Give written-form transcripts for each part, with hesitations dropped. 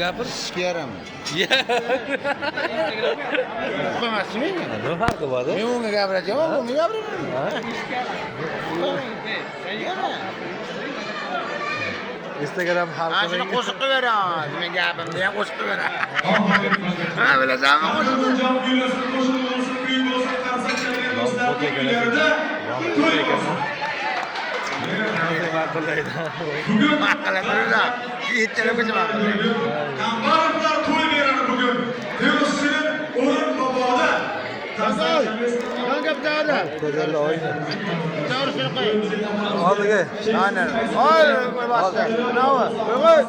gapir. Yaram. Uqamasmi? Nima farqi bor? Men unga gapiracağam, unga gapiraman. Instagram Ha, shuni xalqining qo'shib qo'yaveramiz. Men gapimni ham qo'shib qo'yaveramiz. Ha, bilasanmi qo'shib? Bugun Maqaladirlar. Yettala ko'chaman. Kambarovlar to'y beradi bugun. Devosinin o'rin boboda. Yon gap dada. ko'zalla o'yna. To'g'risini qo'y. Oldiga. Ana. Oy, bosdi. Nima? Qo'y.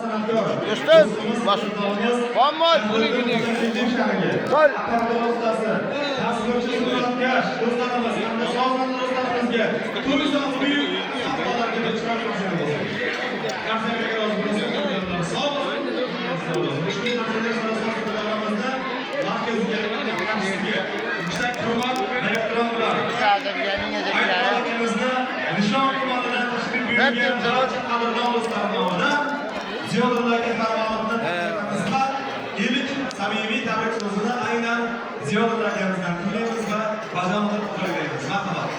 Do'stim, bos. Qo'mmoy, buning buning. Qo'y. Ziyodalarga farmonatni ilk samimiy tabrik so'zini aynan Ziyoda akamizdan tinglaymiz va bajonatib qo'yamiz. Marhamat.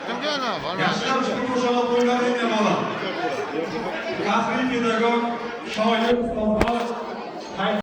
Kimga ana? Yoshlar ushbu qo'shaloq o'yinlarning mehmoni. Faxriy pedagog, shoir, ustozlar